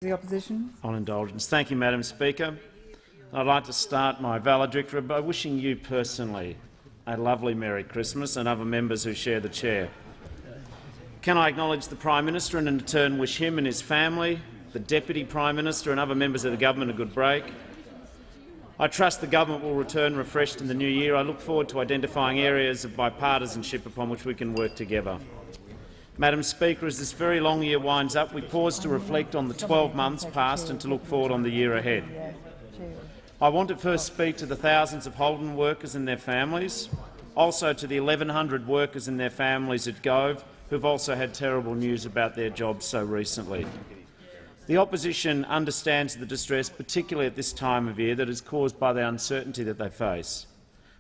The opposition. On indulgence. Thank you, Madam Speaker. I'd like to start my valedictory by wishing you personally a lovely Merry Christmas and other members who share the chair. Can I acknowledge the Prime Minister and in turn wish him and his family, the Deputy Prime Minister and other members of the government a good break. I trust the government will return refreshed in the new year. I look forward to identifying areas of bipartisanship upon which we can work together. Madam Speaker, as this very long year winds up, we pause to reflect on the 12 months past and to look forward on the year ahead. I want to first speak to the thousands of Holden workers and their families, also to the 1,100 workers and their families at Gove who have also had terrible news about their jobs so recently. The opposition understands the distress, particularly at this time of year, that is caused by the uncertainty that they face.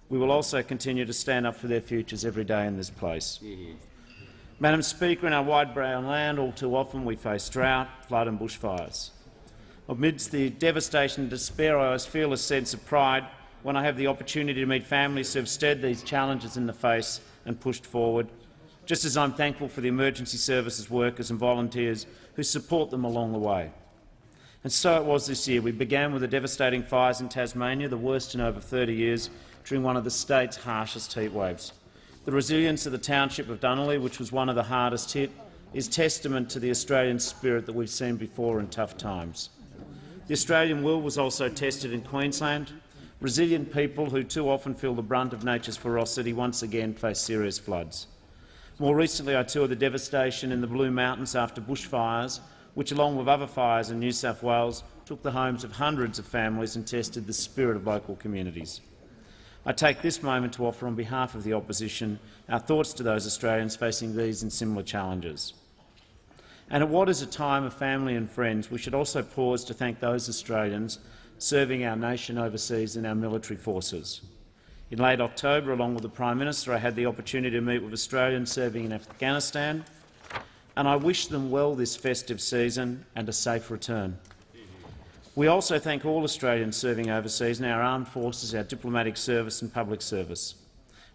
We will also continue to stand up for their futures every day in this place. Madam Speaker, in our wide brown land, all too often we face drought, flood and bushfires. Amidst the devastation and despair, I always feel a sense of pride when I have the opportunity to meet families who have stared these challenges in the face and pushed forward, just as I'm thankful for the emergency services workers and volunteers who support them along the way. And so it was this year. We began with the devastating fires in Tasmania, the worst in over 30 years, during one of the state's harshest heatwaves. The resilience of the township of Dunolly, which was one of the hardest hit, is testament to the Australian spirit that we've seen before in tough times. The Australian will was also tested in Queensland. Resilient people who too often feel the brunt of nature's ferocity once again face serious floods. More recently, I toured the devastation in the Blue Mountains after bushfires, which, along with other fires in New South Wales, took the homes of hundreds of families and tested the spirit of local communities. I take this moment to offer on behalf of the opposition our thoughts to those Australians facing these and similar challenges. And at what is a time of family and friends, we should also pause to thank those Australians serving our nation overseas in our military forces. In late October, along with the Prime Minister, I had the opportunity to meet with Australians serving in Afghanistan, and I wish them well this festive season and a safe return. We also thank all Australians serving overseas in our armed forces, our diplomatic service and public service.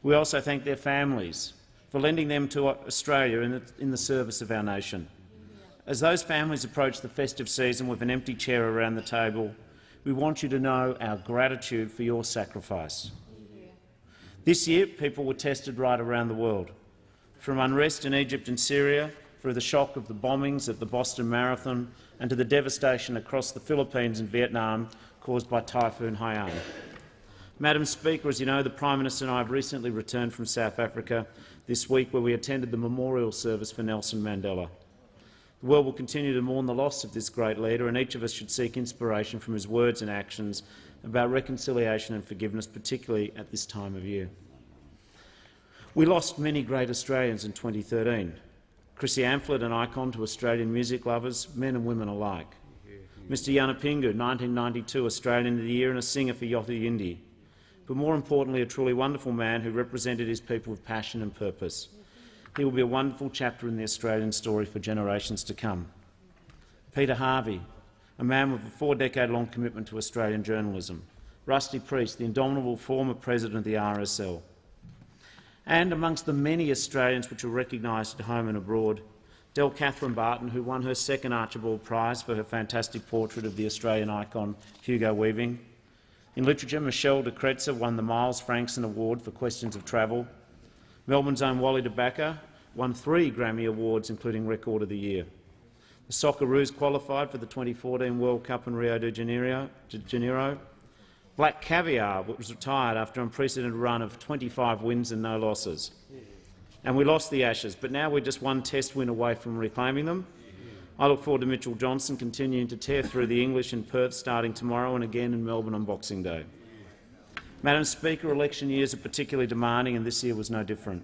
We also thank their families for lending them to Australia in the service of our nation. As those families approach the festive season with an empty chair around the table, we want you to know our gratitude for your sacrifice. This year, people were tested right around the world, from unrest in Egypt and Syria, through the shock of the bombings at the Boston Marathon and to the devastation across the Philippines and Vietnam caused by Typhoon Haiyan. Madam Speaker, as you know, the Prime Minister and I have recently returned from South Africa this week, where we attended the memorial service for Nelson Mandela. The world will continue to mourn the loss of this great leader, and each of us should seek inspiration from his words and actions about reconciliation and forgiveness, particularly at this time of year. We lost many great Australians in 2013. Chrissy Amphlett, an icon to Australian music lovers, men and women alike. Mr Yanapingu, 1992 Australian of the Year and a singer for Yothu Yindi. But more importantly, a truly wonderful man who represented his people with passion and purpose. He will be a wonderful chapter in the Australian story for generations to come. Peter Harvey, a man with a 4-decade-long commitment to Australian journalism. Rusty Priest, the indomitable former president of the RSL. And amongst the many Australians which were recognised at home and abroad, Del Catherine Barton, who won her second Archibald Prize for her fantastic portrait of the Australian icon Hugo Weaving. In literature, Michelle de Kretzer won the Miles Frankson Award for Questions of Travel. Melbourne's own Wally de Backer won 3 Grammy Awards, including Record of the Year. The Socceroos qualified for the 2014 World Cup in Rio de Janeiro. Black Caviar was retired after an unprecedented run of 25 wins and no losses. And we lost the Ashes, but now we're just one test win away from reclaiming them. I look forward to Mitchell Johnson continuing to tear through the English in Perth starting tomorrow and again in Melbourne on Boxing Day. Madam Speaker, election years are particularly demanding, and this year was no different.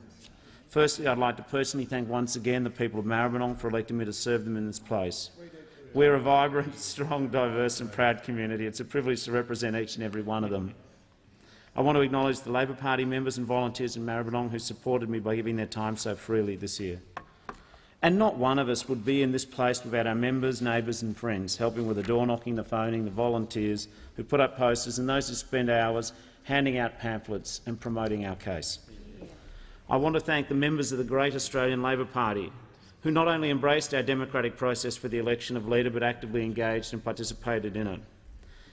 Firstly, I'd like to personally thank once again the people of Maribyrnong for electing me to serve them in this place. We're a vibrant, strong, diverse and proud community. It's a privilege to represent each and every one of them. I want to acknowledge the Labor Party members and volunteers in Maribyrnong who supported me by giving their time so freely this year. And not one of us would be in this place without our members, neighbours and friends, helping with the door-knocking, the phoning, the volunteers who put up posters and those who spend hours handing out pamphlets and promoting our case. I want to thank the members of the Great Australian Labor Party who not only embraced our democratic process for the election of leader but actively engaged and participated in it.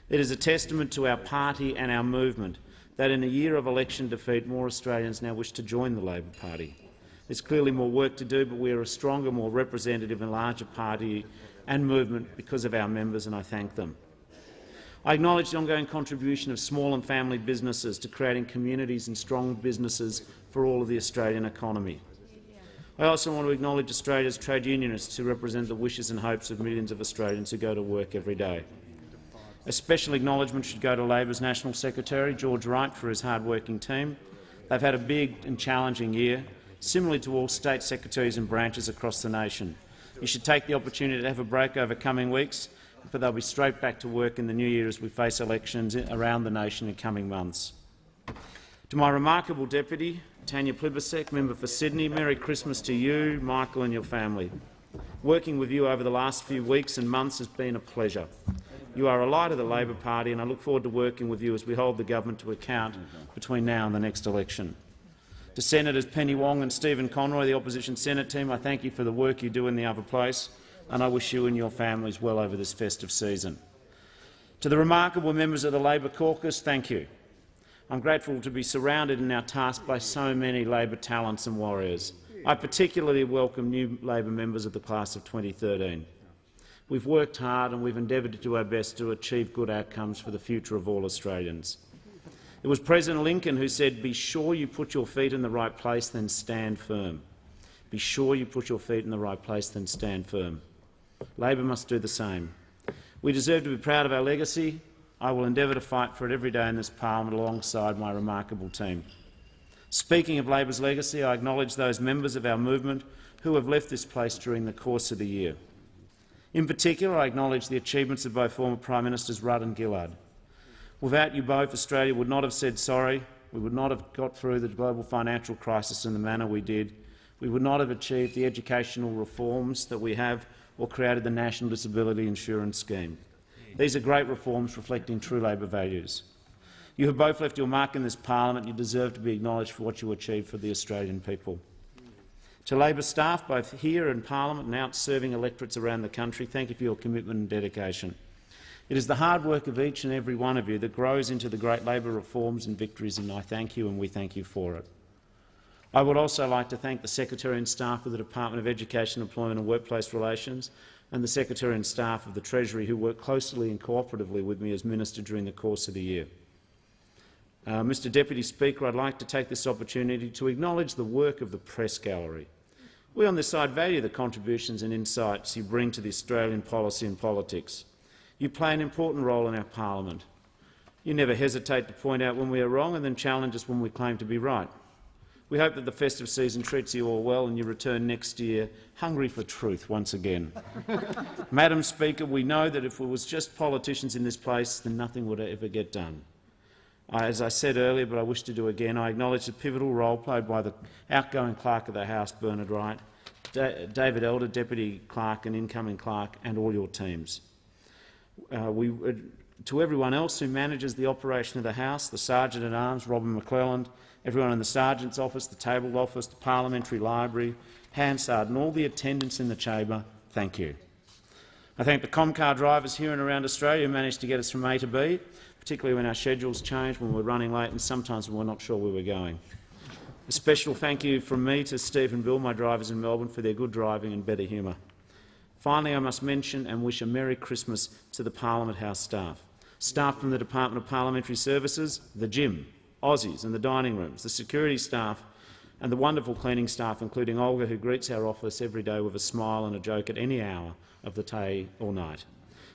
It is a testament to our party and our movement that in a year of election defeat, more Australians now wish to join the Labor Party. There's clearly more work to do, but we are a stronger, more representative and larger party and movement because of our members, and I thank them. I acknowledge the ongoing contribution of small and family businesses to creating communities and strong businesses for all of the Australian economy. I also want to acknowledge Australia's trade unionists who represent the wishes and hopes of millions of Australians who go to work every day. A special acknowledgement should go to Labor's National Secretary, George Wright, for his hard-working team. They've had a big and challenging year, similarly to all state secretaries and branches across the nation. You should take the opportunity to have a break over coming weeks, but they'll be straight back to work in the new year as we face elections around the nation in coming months. To my remarkable deputy, Tanya Plibersek, member for Sydney, Merry Christmas to you, Michael and your family. Working with you over the last few weeks and months has been a pleasure. You are a light of the Labor Party, and I look forward to working with you as we hold the government to account between now and the next election. To Senators Penny Wong and Stephen Conroy, the opposition Senate team, I thank you for the work you do in the other place, and I wish you and your families well over this festive season. To the remarkable members of the Labor caucus, thank you. I'm grateful to be surrounded in our task by so many Labor talents and warriors. I particularly welcome new Labor members of the class of 2013. We've worked hard and we've endeavoured to do our best to achieve good outcomes for the future of all Australians. It was President Lincoln who said, "Be sure you put your feet in the right place, then stand firm." Be sure you put your feet in the right place, then stand firm. Labor must do the same. We deserve to be proud of our legacy. I will endeavour to fight for it every day in this parliament alongside my remarkable team. Speaking of Labor's legacy, I acknowledge those members of our movement who have left this place during the course of the year. In particular, I acknowledge the achievements of both former Prime Ministers Rudd and Gillard. Without you both, Australia would not have said sorry. We would not have got through the global financial crisis in the manner we did. We would not have achieved the educational reforms that we have or created the National Disability Insurance Scheme. These are great reforms reflecting true Labor values. You have both left your mark in this parliament. You deserve to be acknowledged for what you achieved for the Australian people. To Labor staff, both here in parliament and out serving electorates around the country, thank you for your commitment and dedication. It is the hard work of each and every one of you that grows into the great Labor reforms and victories, and I thank you and we thank you for it. I would also like to thank the Secretary and staff of the Department of Education, Employment and Workplace Relations and the Secretary and staff of the Treasury who worked closely and cooperatively with me as Minister during the course of the year. Mr Deputy Speaker, I'd like to take this opportunity to acknowledge the work of the Press Gallery. We on this side value the contributions and insights you bring to the Australian policy and politics. You play an important role in our parliament. You never hesitate to point out when we are wrong and then challenge us when we claim to be right. We hope that the festive season treats you all well and you return next year hungry for truth once again. Madam Speaker, we know that if it was just politicians in this place, then nothing would ever get done. As I said earlier, but I wish to do again, I acknowledge the pivotal role played by the outgoing Clerk of the House, Bernard Wright, David Elder, Deputy Clerk and incoming Clerk, and all your teams. To everyone else who manages the operation of the House, the Sergeant-at-Arms, Robin McClelland, everyone in the Sergeant's office, the Table Office, the Parliamentary Library, Hansard and all the attendants in the chamber, thank you. I thank the Comcar drivers here and around Australia who managed to get us from A to B, particularly when our schedules changed, when we were running late and sometimes when we were not sure where we were going. A special thank you from me to Steve and Bill, my drivers in Melbourne, for their good driving and better humour. Finally, I must mention and wish a Merry Christmas to the Parliament House staff. Staff from the Department of Parliamentary Services, the gym, Aussies and the dining rooms, the security staff and the wonderful cleaning staff, including Olga, who greets our office every day with a smile and a joke at any hour of the day or night.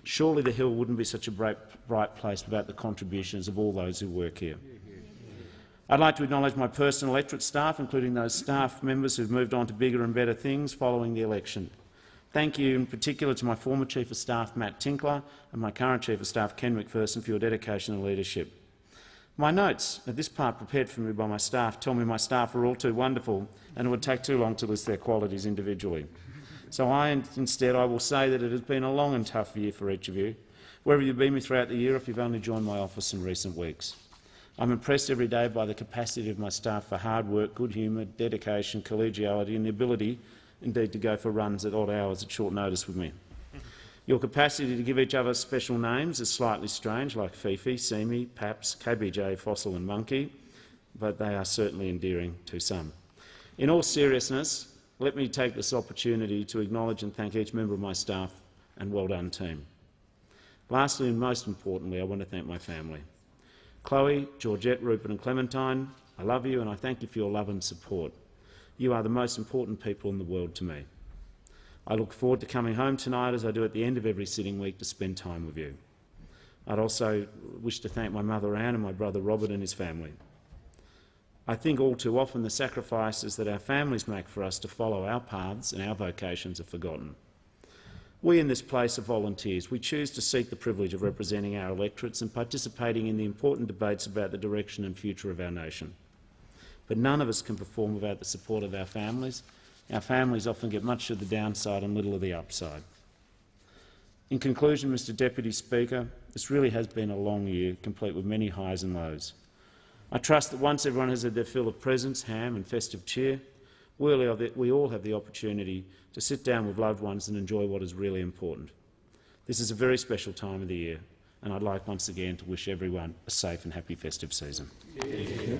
Surely the Hill wouldn't be such a bright place without the contributions of all those who work here. I'd like to acknowledge my personal electorate staff, including those staff members who have moved on to bigger and better things following the election. Thank you in particular to my former Chief of Staff, Matt Tinkler, and my current Chief of Staff, Ken McPherson, for your dedication and leadership. My notes at this part prepared for me by my staff tell me my staff are all too wonderful and it would take too long to list their qualities individually. So instead I will say that it has been a long and tough year for each of you, wherever you've been with me throughout the year if you've only joined my office in recent weeks. I'm impressed every day by the capacity of my staff for hard work, good humour, dedication, collegiality and the ability indeed to go for runs at odd hours at short notice with me. Your capacity to give each other special names is slightly strange, like Fifi, Simi, Paps, KBJ, Fossil and Monkey, but they are certainly endearing to some. In all seriousness, let me take this opportunity to acknowledge and thank each member of my staff, and well done, team. Lastly and most importantly, I want to thank my family. Chloe, Georgette, Rupert and Clementine, I love you and I thank you for your love and support. You are the most important people in the world to me. I look forward to coming home tonight, as I do at the end of every sitting week, to spend time with you. I'd also wish to thank my mother Anne and my brother Robert and his family. I think all too often the sacrifices that our families make for us to follow our paths and our vocations are forgotten. We in this place are volunteers. We choose to seek the privilege of representing our electorates and participating in the important debates about the direction and future of our nation. But none of us can perform without the support of our families. Our families often get much of the downside and little of the upside. In conclusion, Mr Deputy Speaker, this really has been a long year, complete with many highs and lows. I trust that once everyone has had their fill of presents, ham and festive cheer, we all have the opportunity to sit down with loved ones and enjoy what is really important. This is a very special time of the year, and I'd like once again to wish everyone a safe and happy festive season. Yeah.